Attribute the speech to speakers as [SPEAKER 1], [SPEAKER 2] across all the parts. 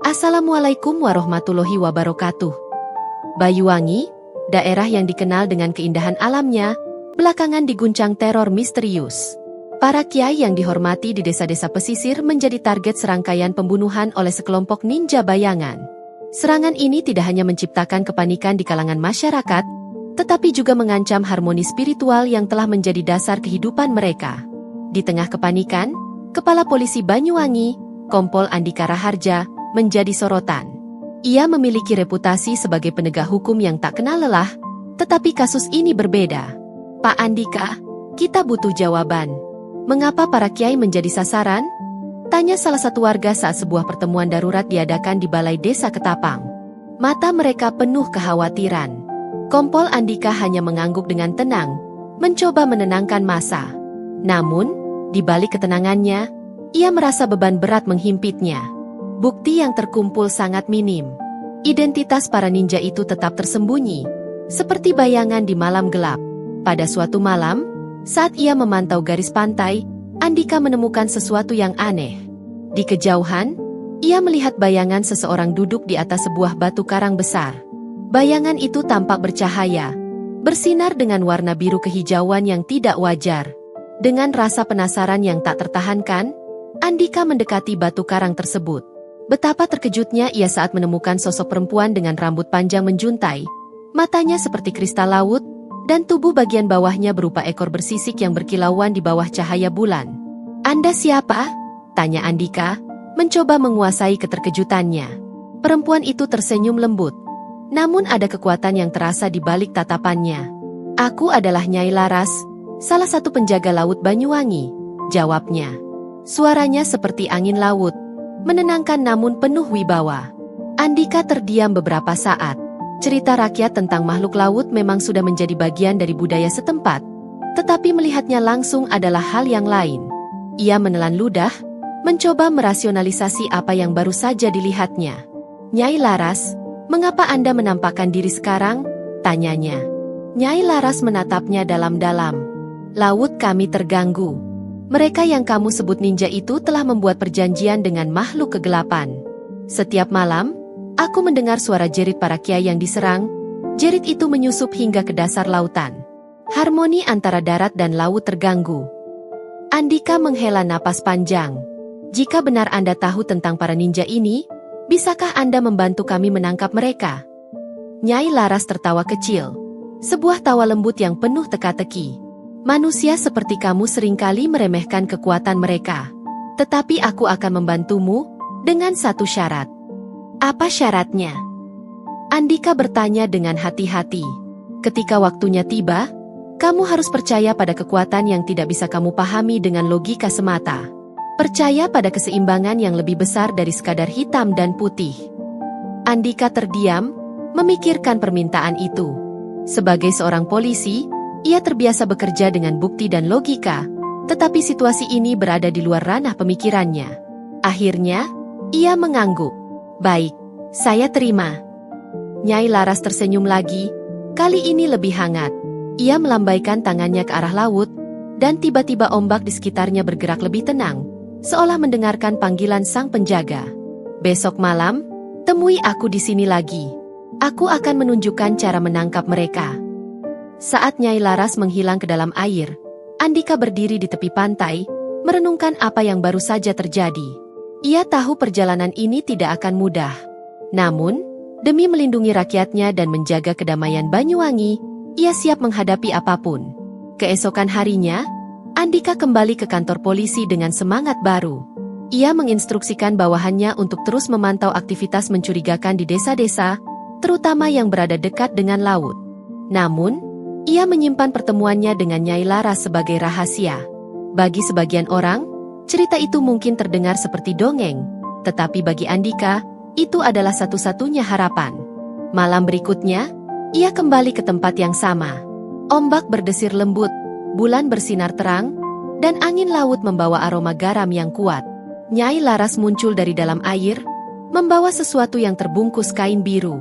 [SPEAKER 1] Assalamualaikum warahmatullahi wabarakatuh. Banyuwangi, daerah yang dikenal dengan keindahan alamnya, belakangan diguncang teror misterius. Para kiai yang dihormati di desa-desa pesisir menjadi target serangkaian pembunuhan oleh sekelompok ninja bayangan. Serangan ini tidak hanya menciptakan kepanikan di kalangan masyarakat, tetapi juga mengancam harmoni spiritual yang telah menjadi dasar kehidupan mereka. Di tengah kepanikan, Kepala Polisi Banyuwangi, Kompol Andika Raharja, menjadi sorotan. Ia memiliki reputasi sebagai penegak hukum yang tak kenal lelah, tetapi kasus ini berbeda. Pak Andika, kita butuh jawaban. Mengapa para kiai menjadi sasaran? Tanya salah satu warga saat sebuah pertemuan darurat diadakan di Balai Desa Ketapang. Mata mereka penuh kekhawatiran. Kompol Andika hanya mengangguk dengan tenang, mencoba menenangkan massa. Namun, di balik ketenangannya, ia merasa beban berat menghimpitnya. Bukti yang terkumpul sangat minim. Identitas para ninja itu tetap tersembunyi, seperti bayangan di malam gelap. Pada suatu malam, saat ia memantau garis pantai, Andika menemukan sesuatu yang aneh. Di kejauhan, ia melihat bayangan seseorang duduk di atas sebuah batu karang besar. Bayangan itu tampak bercahaya, bersinar dengan warna biru kehijauan yang tidak wajar. Dengan rasa penasaran yang tak tertahankan, Andika mendekati batu karang tersebut. Betapa terkejutnya ia saat menemukan sosok perempuan dengan rambut panjang menjuntai, matanya seperti kristal laut, dan tubuh bagian bawahnya berupa ekor bersisik yang berkilauan di bawah cahaya bulan. "Anda siapa?" tanya Andika, mencoba menguasai keterkejutannya. Perempuan itu tersenyum lembut, namun ada kekuatan yang terasa di balik tatapannya. "Aku adalah Nyai Laras, salah satu penjaga laut Banyuwangi," jawabnya. Suaranya seperti angin laut, menenangkan namun penuh wibawa. Andika terdiam beberapa saat. Cerita rakyat tentang makhluk laut memang sudah menjadi bagian dari budaya setempat, tetapi melihatnya langsung adalah hal yang lain. Ia menelan ludah, mencoba merasionalisasi apa yang baru saja dilihatnya. "Nyai Laras, mengapa Anda menampakkan diri sekarang?" tanyanya. Nyai Laras menatapnya dalam-dalam. "Laut kami terganggu. Mereka yang kamu sebut ninja itu telah membuat perjanjian dengan makhluk kegelapan. Setiap malam, aku mendengar suara jerit para kiai yang diserang. Jerit itu menyusup hingga ke dasar lautan. Harmoni antara darat dan laut terganggu." Andika menghela napas panjang. "Jika benar Anda tahu tentang para ninja ini, bisakah Anda membantu kami menangkap mereka?" Nyai Laras tertawa kecil, sebuah tawa lembut yang penuh teka-teki. "Manusia seperti kamu seringkali meremehkan kekuatan mereka. Tetapi aku akan membantumu dengan satu syarat." "Apa syaratnya?" Andika bertanya dengan hati-hati. "Ketika waktunya tiba, kamu harus percaya pada kekuatan yang tidak bisa kamu pahami dengan logika semata. Percaya pada keseimbangan yang lebih besar dari sekadar hitam dan putih." Andika terdiam, memikirkan permintaan itu. Sebagai seorang polisi, ia terbiasa bekerja dengan bukti dan logika, tetapi situasi ini berada di luar ranah pemikirannya. Akhirnya, ia mengangguk. "Baik, saya terima." Nyai Laras tersenyum lagi, kali ini lebih hangat. Ia melambaikan tangannya ke arah laut, dan tiba-tiba ombak di sekitarnya bergerak lebih tenang, seolah mendengarkan panggilan sang penjaga. "Besok malam, temui aku di sini lagi. Aku akan menunjukkan cara menangkap mereka." Saat Nyai Laras menghilang ke dalam air, Andika berdiri di tepi pantai, merenungkan apa yang baru saja terjadi. Ia tahu perjalanan ini tidak akan mudah. Namun, demi melindungi rakyatnya dan menjaga kedamaian Banyuwangi, ia siap menghadapi apapun. Keesokan harinya, Andika kembali ke kantor polisi dengan semangat baru. Ia menginstruksikan bawahannya untuk terus memantau aktivitas mencurigakan di desa-desa, terutama yang berada dekat dengan laut. Namun, ia menyimpan pertemuannya dengan Nyai Laras sebagai rahasia. Bagi sebagian orang, cerita itu mungkin terdengar seperti dongeng, tetapi bagi Andika, itu adalah satu-satunya harapan. Malam berikutnya, ia kembali ke tempat yang sama. Ombak berdesir lembut, bulan bersinar terang, dan angin laut membawa aroma garam yang kuat. Nyai Laras muncul dari dalam air, membawa sesuatu yang terbungkus kain biru.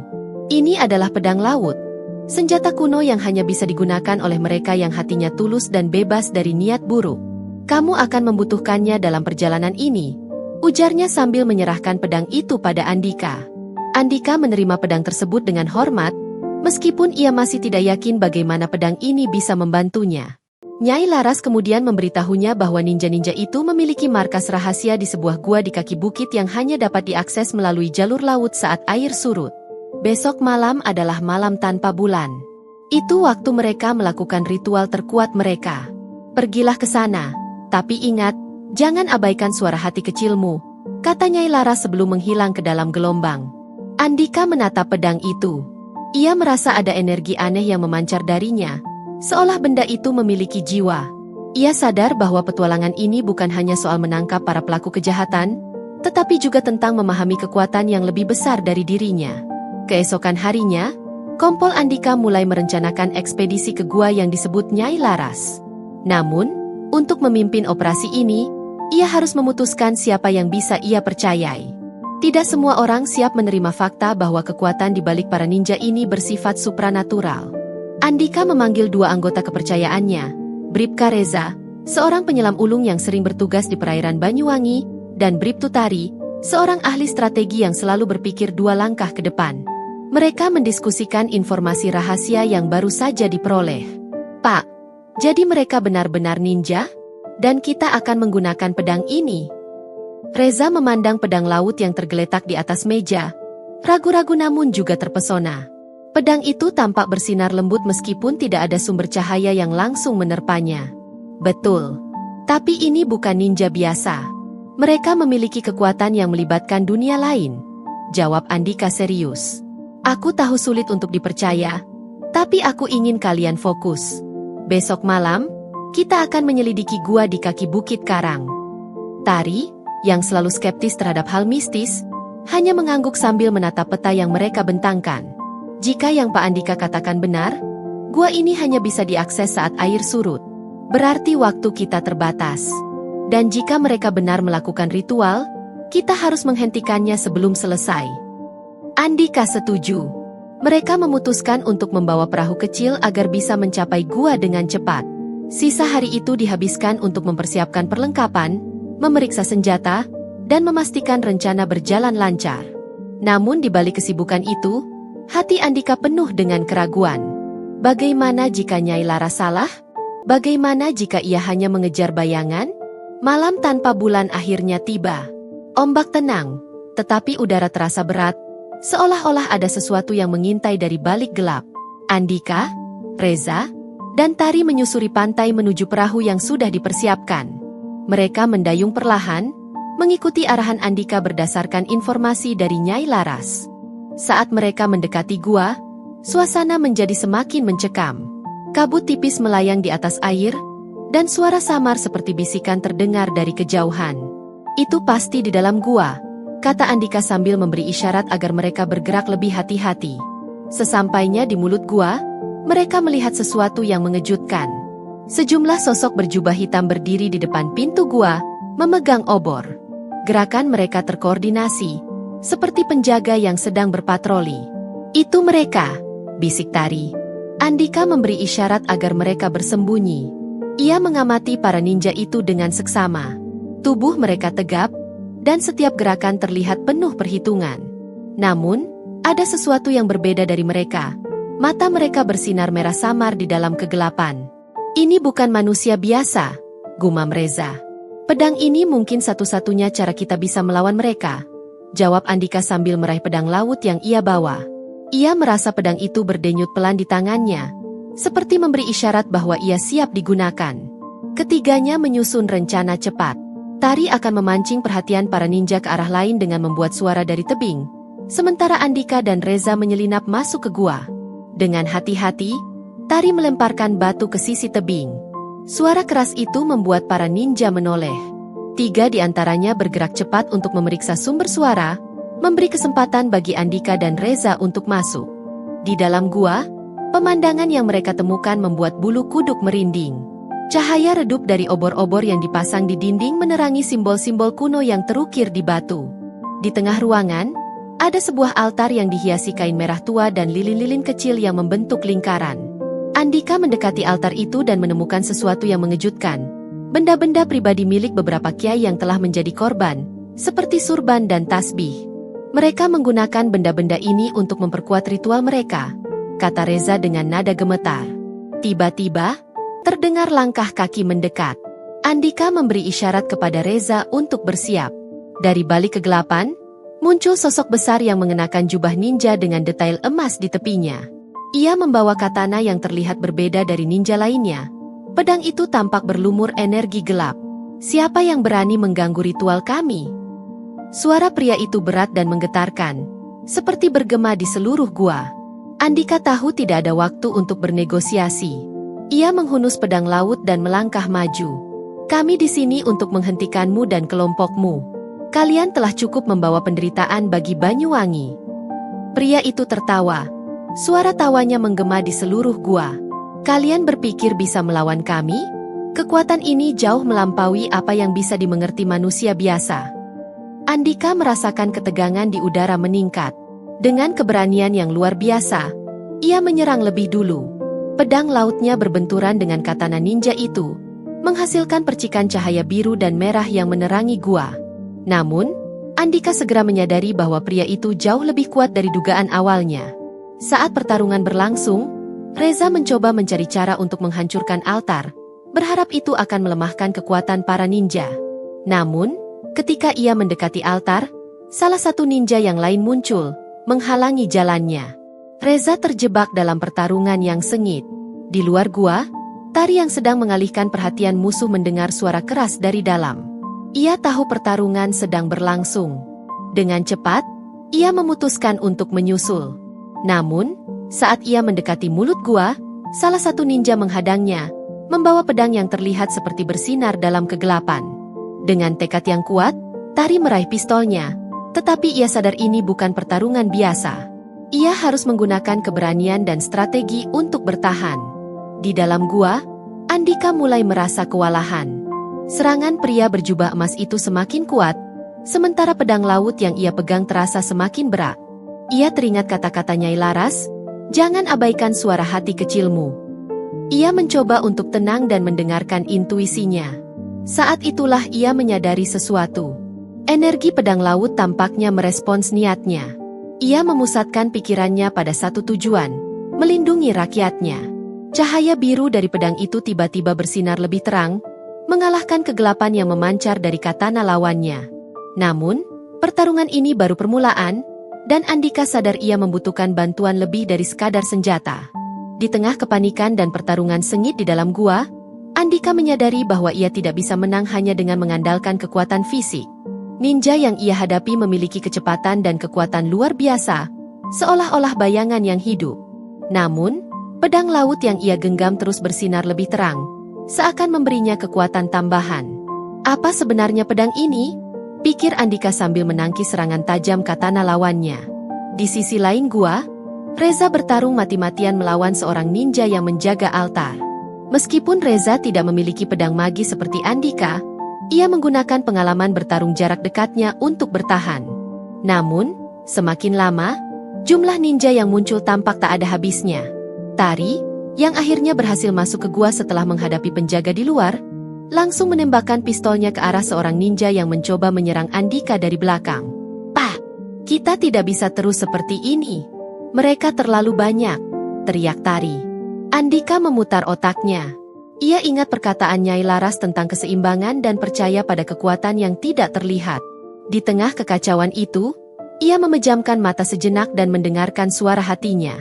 [SPEAKER 1] Ini adalah pedang laut, senjata kuno yang hanya bisa digunakan oleh mereka yang hatinya tulus dan bebas dari niat buruk. "Kamu akan membutuhkannya dalam perjalanan ini," ujarnya sambil menyerahkan pedang itu pada Andika. Andika menerima pedang tersebut dengan hormat, meskipun ia masih tidak yakin bagaimana pedang ini bisa membantunya. Nyai Laras kemudian memberitahunya bahwa ninja-ninja itu memiliki markas rahasia di sebuah gua di kaki bukit yang hanya dapat diakses melalui jalur laut saat air surut. Besok malam adalah malam tanpa bulan. Itu waktu mereka melakukan ritual terkuat mereka. Pergilah ke sana, tapi ingat, jangan abaikan suara hati kecilmu, kata Nyai Laras sebelum menghilang ke dalam gelombang. Andika menatap pedang itu. Ia merasa ada energi aneh yang memancar darinya, seolah benda itu memiliki jiwa. Ia sadar bahwa petualangan ini bukan hanya soal menangkap para pelaku kejahatan, tetapi juga tentang memahami kekuatan yang lebih besar dari dirinya. Keesokan harinya, Kompol Andika mulai merencanakan ekspedisi ke gua yang disebut Nyai Laras. Namun, untuk memimpin operasi ini, ia harus memutuskan siapa yang bisa ia percayai. Tidak semua orang siap menerima fakta bahwa kekuatan di balik para ninja ini bersifat supranatural. Andika memanggil dua anggota kepercayaannya, Bribka Reza, seorang penyelam ulung yang sering bertugas di perairan Banyuwangi, dan Bribtu Tari, seorang ahli strategi yang selalu berpikir dua langkah ke depan. Mereka mendiskusikan informasi rahasia yang baru saja diperoleh. Pak, jadi mereka benar-benar ninja? Dan kita akan menggunakan pedang ini? Reza memandang pedang laut yang tergeletak di atas meja, ragu-ragu namun juga terpesona. Pedang itu tampak bersinar lembut meskipun tidak ada sumber cahaya yang langsung menerpanya. Betul. Tapi ini bukan ninja biasa. Mereka memiliki kekuatan yang melibatkan dunia lain, jawab Andika serius. Aku tahu sulit untuk dipercaya, tapi aku ingin kalian fokus. Besok malam, kita akan menyelidiki gua di kaki Bukit Karang. Tari, yang selalu skeptis terhadap hal mistis, hanya mengangguk sambil menatap peta yang mereka bentangkan. Jika yang Pak Andika katakan benar, gua ini hanya bisa diakses saat air surut. Berarti waktu kita terbatas. Dan jika mereka benar melakukan ritual, kita harus menghentikannya sebelum selesai. Andika setuju. Mereka memutuskan untuk membawa perahu kecil agar bisa mencapai gua dengan cepat. Sisa hari itu dihabiskan untuk mempersiapkan perlengkapan, memeriksa senjata, dan memastikan rencana berjalan lancar. Namun di balik kesibukan itu, hati Andika penuh dengan keraguan. Bagaimana jika Nyai Laras salah? Bagaimana jika ia hanya mengejar bayangan? Malam tanpa bulan akhirnya tiba. Ombak tenang, tetapi udara terasa berat, seolah-olah ada sesuatu yang mengintai dari balik gelap. Andika, Reza, dan Tari menyusuri pantai menuju perahu yang sudah dipersiapkan. Mereka mendayung perlahan, mengikuti arahan Andika berdasarkan informasi dari Nyai Laras. Saat mereka mendekati gua, suasana menjadi semakin mencekam. Kabut tipis melayang di atas air, dan suara samar seperti bisikan terdengar dari kejauhan. Itu pasti di dalam gua, kata Andika sambil memberi isyarat agar mereka bergerak lebih hati-hati. Sesampainya di mulut gua, mereka melihat sesuatu yang mengejutkan. Sejumlah sosok berjubah hitam berdiri di depan pintu gua, memegang obor. Gerakan mereka terkoordinasi, seperti penjaga yang sedang berpatroli. Itu mereka, bisik Tari. Andika memberi isyarat agar mereka bersembunyi. Ia mengamati para ninja itu dengan seksama. Tubuh mereka tegap, dan setiap gerakan terlihat penuh perhitungan. Namun, ada sesuatu yang berbeda dari mereka. Mata mereka bersinar merah samar di dalam kegelapan. Ini bukan manusia biasa, gumam Reza. Pedang ini mungkin satu-satunya cara kita bisa melawan mereka, jawab Andika sambil meraih pedang laut yang ia bawa. Ia merasa pedang itu berdenyut pelan di tangannya, seperti memberi isyarat bahwa ia siap digunakan. Ketiganya menyusun rencana cepat. Tari akan memancing perhatian para ninja ke arah lain dengan membuat suara dari tebing, sementara Andika dan Reza menyelinap masuk ke gua. Dengan hati-hati, Tari melemparkan batu ke sisi tebing. Suara keras itu membuat para ninja menoleh. 3 di antaranya bergerak cepat untuk memeriksa sumber suara, memberi kesempatan bagi Andika dan Reza untuk masuk. Di dalam gua, pemandangan yang mereka temukan membuat bulu kuduk merinding. Cahaya redup dari obor-obor yang dipasang di dinding menerangi simbol-simbol kuno yang terukir di batu. Di tengah ruangan, ada sebuah altar yang dihiasi kain merah tua dan lilin-lilin kecil yang membentuk lingkaran. Andika mendekati altar itu dan menemukan sesuatu yang mengejutkan. Benda-benda pribadi milik beberapa kiai yang telah menjadi korban, seperti surban dan tasbih. Mereka menggunakan benda-benda ini untuk memperkuat ritual mereka, kata Reza dengan nada gemetar. Tiba-tiba, terdengar langkah kaki mendekat. Andika memberi isyarat kepada Reza untuk bersiap. Dari balik kegelapan, muncul sosok besar yang mengenakan jubah ninja dengan detail emas di tepinya. Ia membawa katana yang terlihat berbeda dari ninja lainnya. Pedang itu tampak berlumur energi gelap. Siapa yang berani mengganggu ritual kami? Suara pria itu berat dan menggetarkan, seperti bergema di seluruh gua. Andika tahu tidak ada waktu untuk bernegosiasi. Ia menghunus pedang laut dan melangkah maju. Kami di sini untuk menghentikanmu dan kelompokmu. Kalian telah cukup membawa penderitaan bagi Banyuwangi. Pria itu tertawa. Suara tawanya menggema di seluruh gua. Kalian berpikir bisa melawan kami? Kekuatan ini jauh melampaui apa yang bisa dimengerti manusia biasa. Andika merasakan ketegangan di udara meningkat. Dengan keberanian yang luar biasa, ia menyerang lebih dulu. Pedang lautnya berbenturan dengan katana ninja itu, menghasilkan percikan cahaya biru dan merah yang menerangi gua. Namun, Andika segera menyadari bahwa pria itu jauh lebih kuat dari dugaan awalnya. Saat pertarungan berlangsung, Reza mencoba mencari cara untuk menghancurkan altar, berharap itu akan melemahkan kekuatan para ninja. Namun, ketika ia mendekati altar, salah satu ninja yang lain muncul, menghalangi jalannya. Reza terjebak dalam pertarungan yang sengit. Di luar gua, Tari yang sedang mengalihkan perhatian musuh mendengar suara keras dari dalam. Ia tahu pertarungan sedang berlangsung. Dengan cepat, ia memutuskan untuk menyusul. Namun, saat ia mendekati mulut gua, salah satu ninja menghadangnya, membawa pedang yang terlihat seperti bersinar dalam kegelapan. Dengan tekad yang kuat, Tari meraih pistolnya, tetapi ia sadar ini bukan pertarungan biasa. Ia harus menggunakan keberanian dan strategi untuk bertahan. Di dalam gua, Andika mulai merasa kewalahan. Serangan pria berjubah emas itu semakin kuat, sementara pedang laut yang ia pegang terasa semakin berat. Ia teringat kata-kata Nyai Laras, "Jangan abaikan suara hati kecilmu." Ia mencoba untuk tenang dan mendengarkan intuisinya. Saat itulah ia menyadari sesuatu. Energi pedang laut tampaknya merespons niatnya. Ia memusatkan pikirannya pada satu tujuan, melindungi rakyatnya. Cahaya biru dari pedang itu tiba-tiba bersinar lebih terang, mengalahkan kegelapan yang memancar dari katana lawannya. Namun, pertarungan ini baru permulaan, dan Andika sadar ia membutuhkan bantuan lebih dari sekadar senjata. Di tengah kepanikan dan pertarungan sengit di dalam gua, Andika menyadari bahwa ia tidak bisa menang hanya dengan mengandalkan kekuatan fisik. Ninja yang ia hadapi memiliki kecepatan dan kekuatan luar biasa, seolah-olah bayangan yang hidup. Namun, pedang laut yang ia genggam terus bersinar lebih terang, seakan memberinya kekuatan tambahan. Apa sebenarnya pedang ini? Pikir Andika sambil menangkis serangan tajam katana lawannya. Di sisi lain gua, Reza bertarung mati-matian melawan seorang ninja yang menjaga altar. Meskipun Reza tidak memiliki pedang magis seperti Andika, ia menggunakan pengalaman bertarung jarak dekatnya untuk bertahan. Namun, semakin lama, jumlah ninja yang muncul tampak tak ada habisnya. Tari, yang akhirnya berhasil masuk ke gua setelah menghadapi penjaga di luar, langsung menembakkan pistolnya ke arah seorang ninja yang mencoba menyerang Andika dari belakang. "Pak, kita tidak bisa terus seperti ini. Mereka terlalu banyak," teriak Tari. Andika memutar otaknya. Ia ingat perkataan Nyai Laras tentang keseimbangan dan percaya pada kekuatan yang tidak terlihat. Di tengah kekacauan itu, ia memejamkan mata sejenak dan mendengarkan suara hatinya.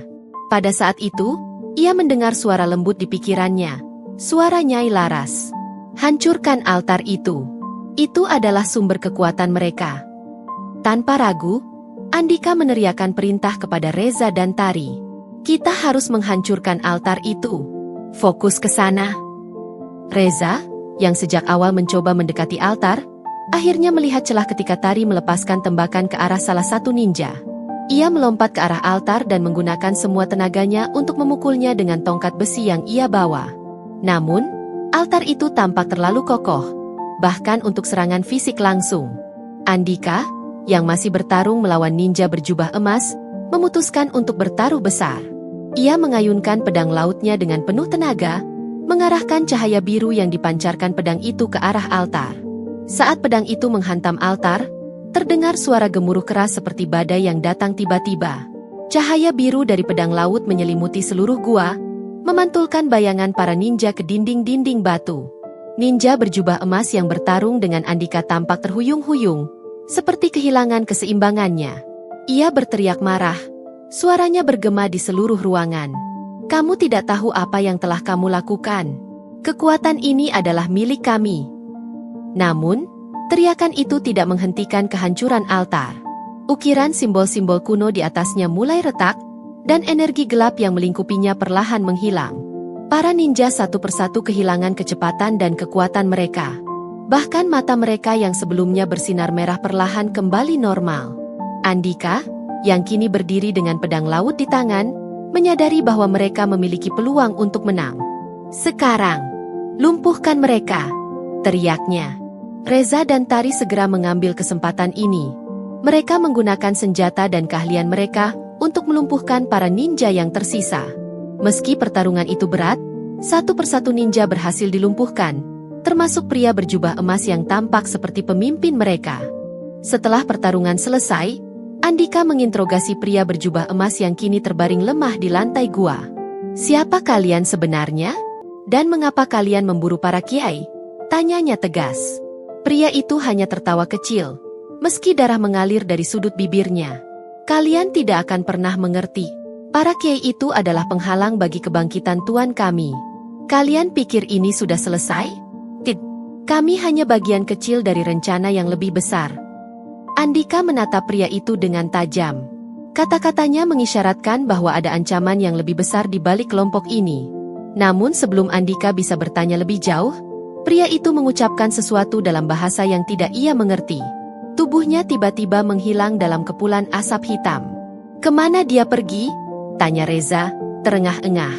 [SPEAKER 1] Pada saat itu, ia mendengar suara lembut di pikirannya. Suara Nyai Laras. "Hancurkan altar itu. Itu adalah sumber kekuatan mereka." Tanpa ragu, Andika meneriakkan perintah kepada Reza dan Tari. "Kita harus menghancurkan altar itu. Fokus ke sana." Reza, yang sejak awal mencoba mendekati altar, akhirnya melihat celah ketika Tari melepaskan tembakan ke arah salah satu ninja. Ia melompat ke arah altar dan menggunakan semua tenaganya untuk memukulnya dengan tongkat besi yang ia bawa. Namun, altar itu tampak terlalu kokoh, bahkan untuk serangan fisik langsung. Andika, yang masih bertarung melawan ninja berjubah emas, memutuskan untuk bertaruh besar. Ia mengayunkan pedang lautnya dengan penuh tenaga, mengarahkan cahaya biru yang dipancarkan pedang itu ke arah altar. Saat pedang itu menghantam altar, terdengar suara gemuruh keras seperti badai yang datang tiba-tiba. Cahaya biru dari pedang laut menyelimuti seluruh gua, memantulkan bayangan para ninja ke dinding-dinding batu. Ninja berjubah emas yang bertarung dengan Andika tampak terhuyung-huyung, seperti kehilangan keseimbangannya. Ia berteriak marah. Suaranya bergema di seluruh ruangan. Kamu tidak tahu apa yang telah kamu lakukan. Kekuatan ini adalah milik kami. Namun, teriakan itu tidak menghentikan kehancuran altar. Ukiran simbol-simbol kuno di atasnya mulai retak, dan energi gelap yang melingkupinya perlahan menghilang. Para ninja satu persatu kehilangan kecepatan dan kekuatan mereka. Bahkan mata mereka yang sebelumnya bersinar merah perlahan kembali normal. Andika, yang kini berdiri dengan pedang laut di tangan, menyadari bahwa mereka memiliki peluang untuk menang. Sekarang, lumpuhkan mereka, teriaknya. Reza dan Tari segera mengambil kesempatan ini. Mereka menggunakan senjata dan keahlian mereka untuk melumpuhkan para ninja yang tersisa. Meski pertarungan itu berat, satu persatu ninja berhasil dilumpuhkan, termasuk pria berjubah emas yang tampak seperti pemimpin mereka. Setelah pertarungan selesai, Andika menginterogasi pria berjubah emas yang kini terbaring lemah di lantai gua. Siapa kalian sebenarnya? Dan mengapa kalian memburu para kiai? Tanyanya tegas. Pria itu hanya tertawa kecil, meski darah mengalir dari sudut bibirnya. Kalian tidak akan pernah mengerti. Para kiai itu adalah penghalang bagi kebangkitan Tuan kami. Kalian pikir ini sudah selesai? Tidak. Kami hanya bagian kecil dari rencana yang lebih besar. Andika menatap pria itu dengan tajam. Kata-katanya mengisyaratkan bahwa ada ancaman yang lebih besar di balik kelompok ini. Namun sebelum Andika bisa bertanya lebih jauh, pria itu mengucapkan sesuatu dalam bahasa yang tidak ia mengerti. Tubuhnya tiba-tiba menghilang dalam kepulan asap hitam. Kemana dia pergi? Tanya Reza, terengah-engah.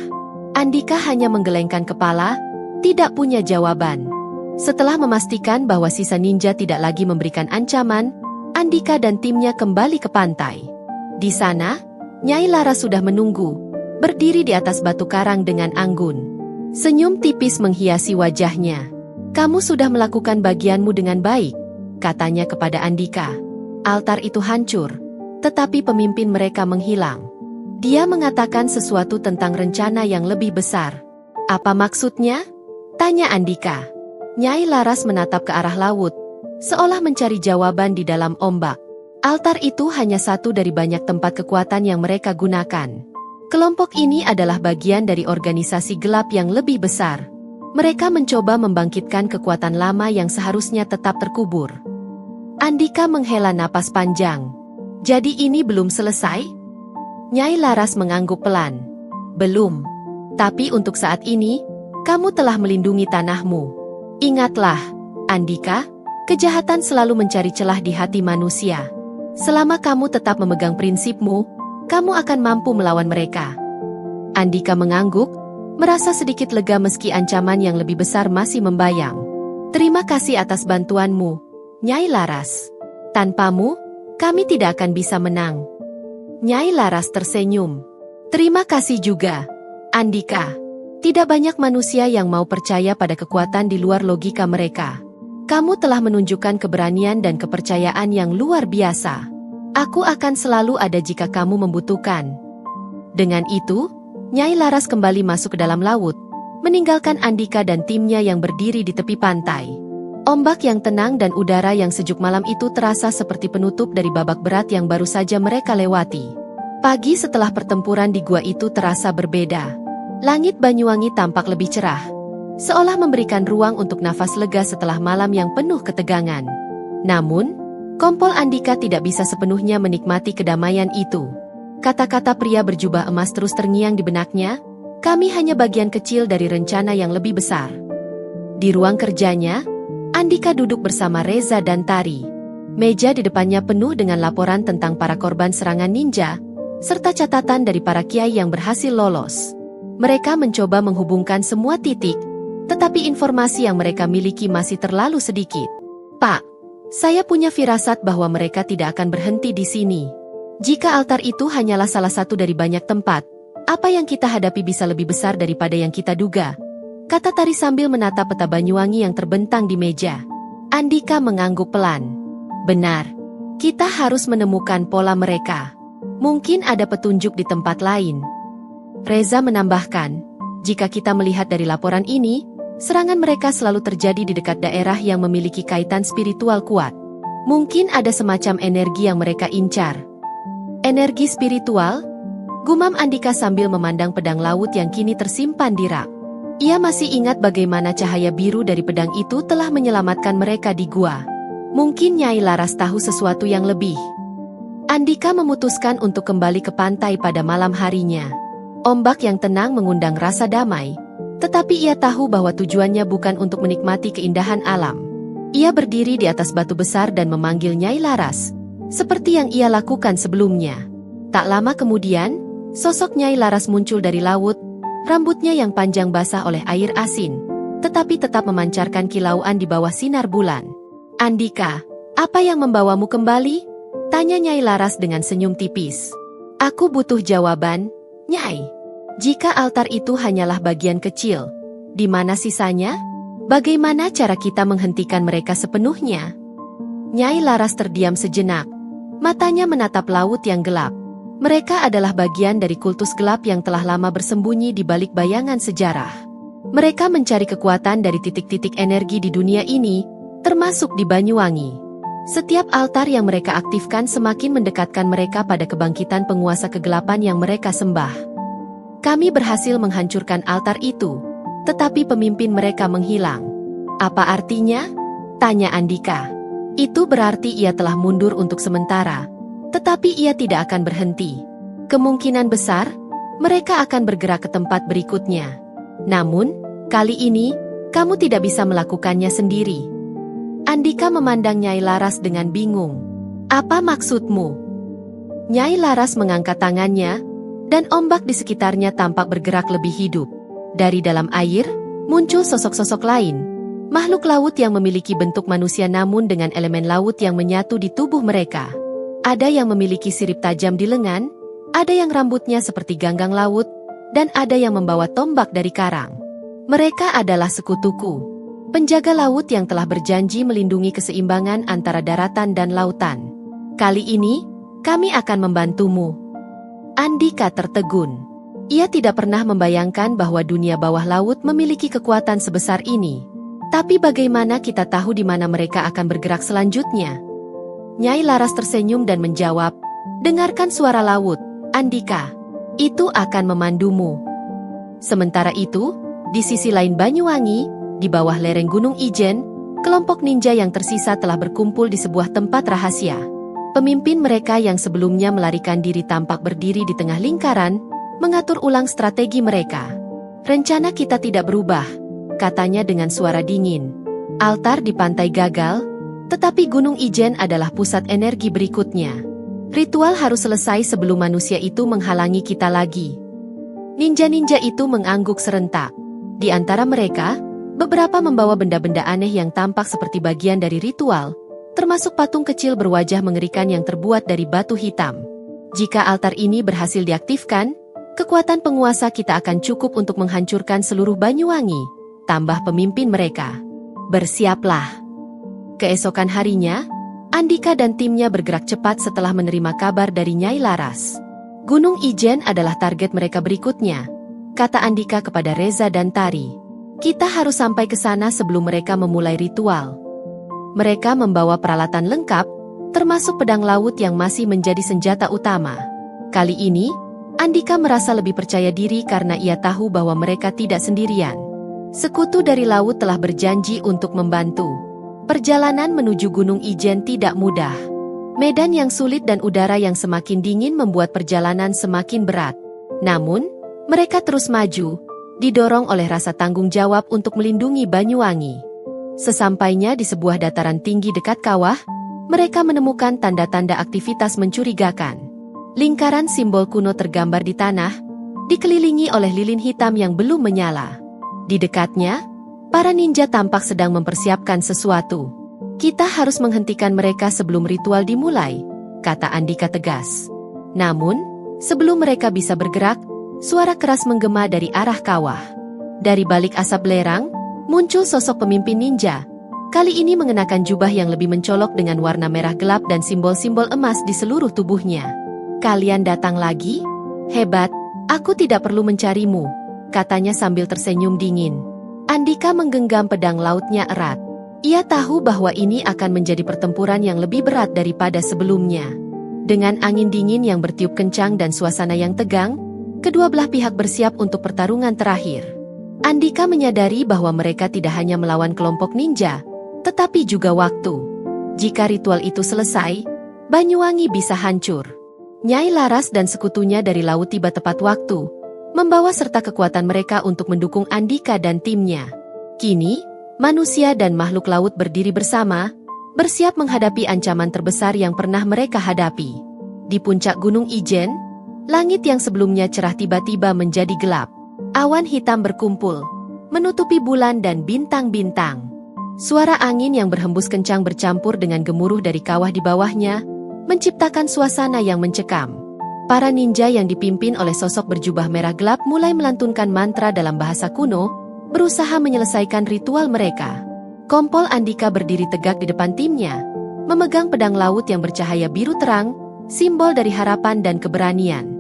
[SPEAKER 1] Andika hanya menggelengkan kepala, tidak punya jawaban. Setelah memastikan bahwa sisa ninja tidak lagi memberikan ancaman, Andika dan timnya kembali ke pantai. Di sana, Nyai Laras sudah menunggu, berdiri di atas batu karang dengan anggun. Senyum tipis menghiasi wajahnya. Kamu sudah melakukan bagianmu dengan baik, katanya kepada Andika. Altar itu hancur, tetapi pemimpin mereka menghilang. Dia mengatakan sesuatu tentang rencana yang lebih besar. Apa maksudnya? Tanya Andika. Nyai Laras menatap ke arah laut, seolah mencari jawaban di dalam ombak. Altar itu hanya satu dari banyak tempat kekuatan yang mereka gunakan. Kelompok ini adalah bagian dari organisasi gelap yang lebih besar. Mereka mencoba membangkitkan kekuatan lama yang seharusnya tetap terkubur. Andika menghela napas panjang. Jadi ini belum selesai? Nyai Laras mengangguk pelan. Belum. Tapi untuk saat ini, kamu telah melindungi tanahmu. Ingatlah, Andika, kejahatan selalu mencari celah di hati manusia. Selama kamu tetap memegang prinsipmu, kamu akan mampu melawan mereka. Andika mengangguk, merasa sedikit lega meski ancaman yang lebih besar masih membayang. Terima kasih atas bantuanmu, Nyai Laras. Tanpamu, kami tidak akan bisa menang. Nyai Laras tersenyum. Terima kasih juga, Andika. Tidak banyak manusia yang mau percaya pada kekuatan di luar logika mereka. Kamu telah menunjukkan keberanian dan kepercayaan yang luar biasa. Aku akan selalu ada jika kamu membutuhkan. Dengan itu, Nyai Laras kembali masuk ke dalam laut, meninggalkan Andika dan timnya yang berdiri di tepi pantai. Ombak yang tenang dan udara yang sejuk malam itu terasa seperti penutup dari babak berat yang baru saja mereka lewati. Pagi setelah pertempuran di gua itu terasa berbeda. Langit Banyuwangi tampak lebih cerah, seolah memberikan ruang untuk nafas lega setelah malam yang penuh ketegangan. Namun, Kompol Andika tidak bisa sepenuhnya menikmati kedamaian itu. Kata-kata pria berjubah emas terus terngiang di benaknya, kami hanya bagian kecil dari rencana yang lebih besar. Di ruang kerjanya, Andika duduk bersama Reza dan Tari. Meja di depannya penuh dengan laporan tentang para korban serangan ninja, serta catatan dari para kiai yang berhasil lolos. Mereka mencoba menghubungkan semua titik, tetapi informasi yang mereka miliki masih terlalu sedikit. Pak, saya punya firasat bahwa mereka tidak akan berhenti di sini. Jika altar itu hanyalah salah satu dari banyak tempat, apa yang kita hadapi bisa lebih besar daripada yang kita duga, kata Tari sambil menatap peta Banyuwangi yang terbentang di meja. Andika mengangguk pelan. Benar. Kita harus menemukan pola mereka. Mungkin ada petunjuk di tempat lain. Reza menambahkan, jika kita melihat dari laporan ini, serangan mereka selalu terjadi di dekat daerah yang memiliki kaitan spiritual kuat. Mungkin ada semacam energi yang mereka incar. Energi spiritual? Gumam Andika sambil memandang pedang laut yang kini tersimpan di rak. Ia masih ingat bagaimana cahaya biru dari pedang itu telah menyelamatkan mereka di gua. Mungkin Nyai Laras tahu sesuatu yang lebih. Andika memutuskan untuk kembali ke pantai pada malam harinya. Ombak yang tenang mengundang rasa damai, tetapi ia tahu bahwa tujuannya bukan untuk menikmati keindahan alam. Ia berdiri di atas batu besar dan memanggil Nyai Laras, seperti yang ia lakukan sebelumnya. Tak lama kemudian, sosok Nyai Laras muncul dari laut, rambutnya yang panjang basah oleh air asin, tetapi tetap memancarkan kilauan di bawah sinar bulan. Andika, apa yang membawamu kembali? Tanya Nyai Laras dengan senyum tipis. Aku butuh jawaban, Nyai. Jika altar itu hanyalah bagian kecil, di mana sisanya? Bagaimana cara kita menghentikan mereka sepenuhnya? Nyai Laras terdiam sejenak. Matanya menatap laut yang gelap. Mereka adalah bagian dari kultus gelap yang telah lama bersembunyi di balik bayangan sejarah. Mereka mencari kekuatan dari titik-titik energi di dunia ini, termasuk di Banyuwangi. Setiap altar yang mereka aktifkan semakin mendekatkan mereka pada kebangkitan penguasa kegelapan yang mereka sembah. Kami berhasil menghancurkan altar itu, tetapi pemimpin mereka menghilang. Apa artinya? Tanya Andika. Itu berarti ia telah mundur untuk sementara, tetapi ia tidak akan berhenti. Kemungkinan besar, mereka akan bergerak ke tempat berikutnya. Namun, kali ini, kamu tidak bisa melakukannya sendiri. Andika memandang Nyai Laras dengan bingung. Apa maksudmu? Nyai Laras mengangkat tangannya, dan ombak di sekitarnya tampak bergerak lebih hidup. Dari dalam air, muncul sosok-sosok lain. Makhluk laut yang memiliki bentuk manusia namun dengan elemen laut yang menyatu di tubuh mereka. Ada yang memiliki sirip tajam di lengan, ada yang rambutnya seperti ganggang laut, dan ada yang membawa tombak dari karang. Mereka adalah sekutuku. Penjaga laut yang telah berjanji melindungi keseimbangan antara daratan dan lautan. Kali ini, kami akan membantumu. Andika tertegun. Ia tidak pernah membayangkan bahwa dunia bawah laut memiliki kekuatan sebesar ini. Tapi bagaimana kita tahu di mana mereka akan bergerak selanjutnya? Nyai Laras tersenyum dan menjawab, dengarkan suara laut, Andika. Itu akan memandumu. Sementara itu, di sisi lain Banyuwangi, di bawah lereng Gunung Ijen, kelompok ninja yang tersisa telah berkumpul di sebuah tempat rahasia. Pemimpin mereka yang sebelumnya melarikan diri tampak berdiri di tengah lingkaran, mengatur ulang strategi mereka. Rencana kita tidak berubah, katanya dengan suara dingin. Altar di pantai gagal, tetapi Gunung Ijen adalah pusat energi berikutnya. Ritual harus selesai sebelum manusia itu menghalangi kita lagi. Ninja-ninja itu mengangguk serentak. Di antara mereka, beberapa membawa benda-benda aneh yang tampak seperti bagian dari ritual, termasuk patung kecil berwajah mengerikan yang terbuat dari batu hitam. Jika altar ini berhasil diaktifkan, kekuatan penguasa kita akan cukup untuk menghancurkan seluruh Banyuwangi, tambah pemimpin mereka. Bersiaplah. Keesokan harinya, Andika dan timnya bergerak cepat setelah menerima kabar dari Nyai Laras. Gunung Ijen adalah target mereka berikutnya, kata Andika kepada Reza dan Tari. Kita harus sampai ke sana sebelum mereka memulai ritual. Mereka membawa peralatan lengkap, termasuk pedang laut yang masih menjadi senjata utama. Kali ini, Andika merasa lebih percaya diri karena ia tahu bahwa mereka tidak sendirian. Sekutu dari laut telah berjanji untuk membantu. Perjalanan menuju Gunung Ijen tidak mudah. Medan yang sulit dan udara yang semakin dingin membuat perjalanan semakin berat. Namun, mereka terus maju, didorong oleh rasa tanggung jawab untuk melindungi Banyuwangi. Sesampainya di sebuah dataran tinggi dekat kawah, mereka menemukan tanda-tanda aktivitas mencurigakan. Lingkaran simbol kuno tergambar di tanah, dikelilingi oleh lilin hitam yang belum menyala. Di dekatnya, para ninja tampak sedang mempersiapkan sesuatu. Kita harus menghentikan mereka sebelum ritual dimulai, kata Andika tegas. Namun, sebelum mereka bisa bergerak, suara keras menggema dari arah kawah. Dari balik asap belerang, muncul sosok pemimpin ninja, Kali ini mengenakan jubah yang lebih mencolok dengan warna merah gelap dan simbol-simbol emas di seluruh tubuhnya. "Kalian datang lagi? Hebat, aku tidak perlu mencarimu," katanya sambil tersenyum dingin. Andika menggenggam pedang lautnya erat. Ia tahu bahwa ini akan menjadi pertempuran yang lebih berat daripada sebelumnya. Dengan angin dingin yang bertiup kencang dan suasana yang tegang, kedua belah pihak bersiap untuk pertarungan terakhir. Andika menyadari bahwa mereka tidak hanya melawan kelompok ninja, tetapi juga waktu. Jika ritual itu selesai, Banyuwangi bisa hancur. Nyai Laras dan sekutunya dari laut tiba tepat waktu, membawa serta kekuatan mereka untuk mendukung Andika dan timnya. Kini, manusia dan makhluk laut berdiri bersama, bersiap menghadapi ancaman terbesar yang pernah mereka hadapi. Di puncak Gunung Ijen, langit yang sebelumnya cerah tiba-tiba menjadi gelap. Awan hitam berkumpul, menutupi bulan dan bintang-bintang. Suara angin yang berhembus kencang bercampur dengan gemuruh dari kawah di bawahnya, menciptakan suasana yang mencekam. Para ninja yang dipimpin oleh sosok berjubah merah gelap mulai melantunkan mantra dalam bahasa kuno, berusaha menyelesaikan ritual mereka. Kompol Andika berdiri tegak di depan timnya, memegang pedang laut yang bercahaya biru terang, simbol dari harapan dan keberanian.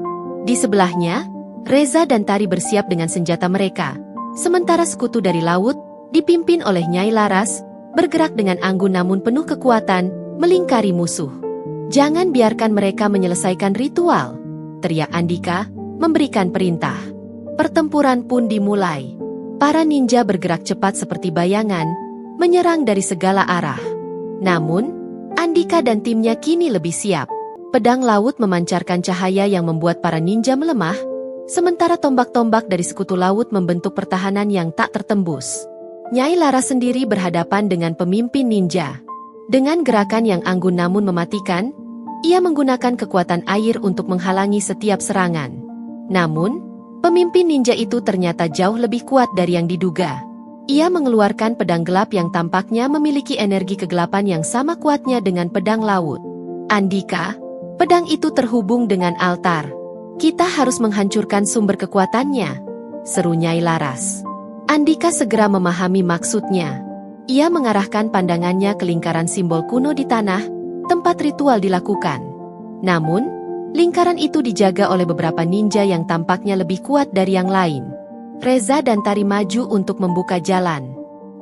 [SPEAKER 1] Di sebelahnya, Reza dan Tari bersiap dengan senjata mereka, sementara sekutu dari laut, dipimpin oleh Nyai Laras, bergerak dengan anggun namun penuh kekuatan, melingkari musuh. "Jangan biarkan mereka menyelesaikan ritual," teriak Andika, memberikan perintah. Pertempuran pun dimulai. Para ninja bergerak cepat seperti bayangan, menyerang dari segala arah. Namun, Andika dan timnya kini lebih siap. Pedang laut memancarkan cahaya yang membuat para ninja melemah, sementara tombak-tombak dari sekutu laut membentuk pertahanan yang tak tertembus. Nyai Laras sendiri berhadapan dengan pemimpin ninja. Dengan gerakan yang anggun namun mematikan, ia menggunakan kekuatan air untuk menghalangi setiap serangan. Namun, pemimpin ninja itu ternyata jauh lebih kuat dari yang diduga. Ia mengeluarkan pedang gelap yang tampaknya memiliki energi kegelapan yang sama kuatnya dengan pedang laut. "Andika, pedang itu terhubung dengan altar. Kita harus menghancurkan sumber kekuatannya," seru Nyai Laras. Andika segera memahami maksudnya. Ia mengarahkan pandangannya ke lingkaran simbol kuno di tanah, tempat ritual dilakukan. Namun, lingkaran itu dijaga oleh beberapa ninja yang tampaknya lebih kuat dari yang lain. Reza dan Tari maju untuk membuka jalan.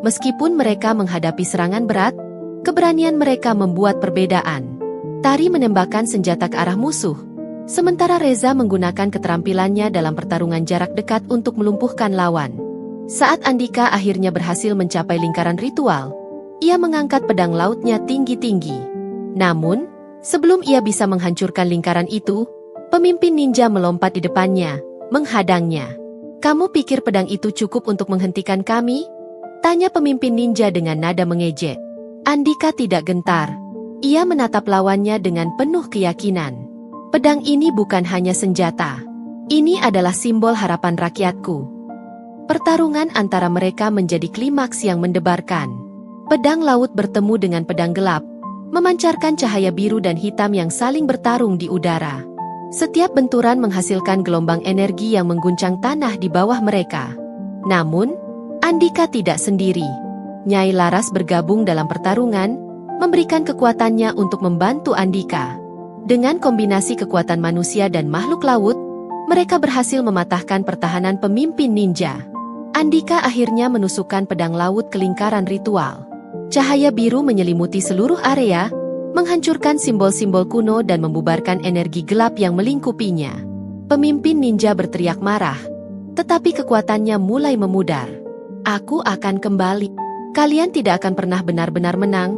[SPEAKER 1] Meskipun mereka menghadapi serangan berat, keberanian mereka membuat perbedaan. Tari menembakkan senjata ke arah musuh, sementara Reza menggunakan keterampilannya dalam pertarungan jarak dekat untuk melumpuhkan lawan. Saat Andika akhirnya berhasil mencapai lingkaran ritual, ia mengangkat pedang lautnya tinggi-tinggi. Namun, sebelum ia bisa menghancurkan lingkaran itu, pemimpin ninja melompat di depannya, menghadangnya. "Kamu pikir pedang itu cukup untuk menghentikan kami?" tanya pemimpin ninja dengan nada mengejek. Andika tidak gentar. Ia menatap lawannya dengan penuh keyakinan. "Pedang ini bukan hanya senjata. Ini adalah simbol harapan rakyatku." Pertarungan antara mereka menjadi klimaks yang mendebarkan. Pedang laut bertemu dengan pedang gelap, memancarkan cahaya biru dan hitam yang saling bertarung di udara. Setiap benturan menghasilkan gelombang energi yang mengguncang tanah di bawah mereka. Namun, Andika tidak sendiri. Nyai Laras bergabung dalam pertarungan, memberikan kekuatannya untuk membantu Andika. Dengan kombinasi kekuatan manusia dan makhluk laut, mereka berhasil mematahkan pertahanan pemimpin ninja. Andika akhirnya menusukkan pedang laut ke lingkaran ritual. Cahaya biru menyelimuti seluruh area, menghancurkan simbol-simbol kuno dan membubarkan energi gelap yang melingkupinya. Pemimpin ninja berteriak marah, tetapi kekuatannya mulai memudar. "Aku akan kembali. Kalian tidak akan pernah benar-benar menang,"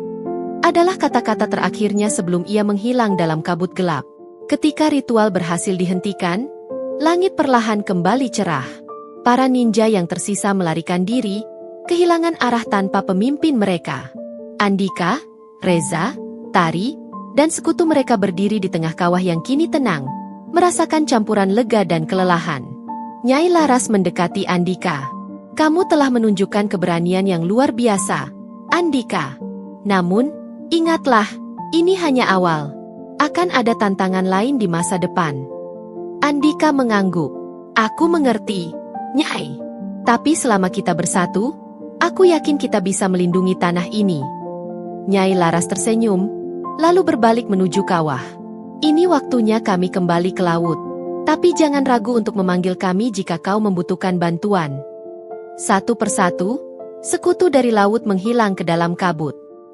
[SPEAKER 1] adalah kata-kata terakhirnya sebelum ia menghilang dalam kabut gelap. Ketika ritual berhasil dihentikan, langit perlahan kembali cerah. Para ninja yang tersisa melarikan diri, kehilangan arah tanpa pemimpin mereka. Andika, Reza, Tari, dan sekutu mereka berdiri di tengah kawah yang kini tenang, merasakan campuran lega dan kelelahan. Nyai Laras mendekati Andika. "Kamu telah menunjukkan keberanian yang luar biasa, Andika. Namun, ingatlah, ini hanya awal. Akan ada tantangan lain di masa depan." Andika mengangguk. "Aku mengerti, Nyai. Tapi selama kita bersatu, Aku yakin kita bisa melindungi tanah ini. Nyai Laras tersenyum, lalu berbalik menuju kawah. Ini waktunya kami kembali ke laut. Tapi jangan ragu untuk memanggil kami jika kau membutuhkan bantuan. Satu persatu, sekutu dari laut menghilang ke dalam kabut.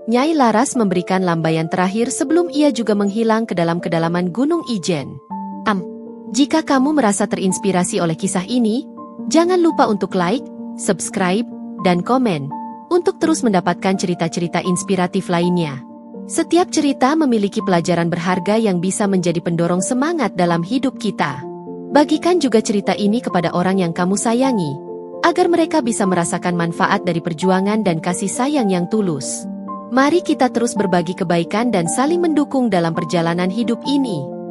[SPEAKER 1] Nyai Laras memberikan lambaian terakhir sebelum ia juga menghilang ke dalam kedalaman Gunung Ijen. Jika kamu merasa terinspirasi oleh kisah ini, jangan lupa untuk like, subscribe, dan komen, untuk terus mendapatkan cerita-cerita inspiratif lainnya. Setiap cerita memiliki pelajaran berharga yang bisa menjadi pendorong semangat dalam hidup kita. Bagikan juga cerita ini kepada orang yang kamu sayangi, agar mereka bisa merasakan manfaat dari perjuangan dan kasih sayang yang tulus. Mari kita terus berbagi kebaikan dan saling mendukung dalam perjalanan hidup ini.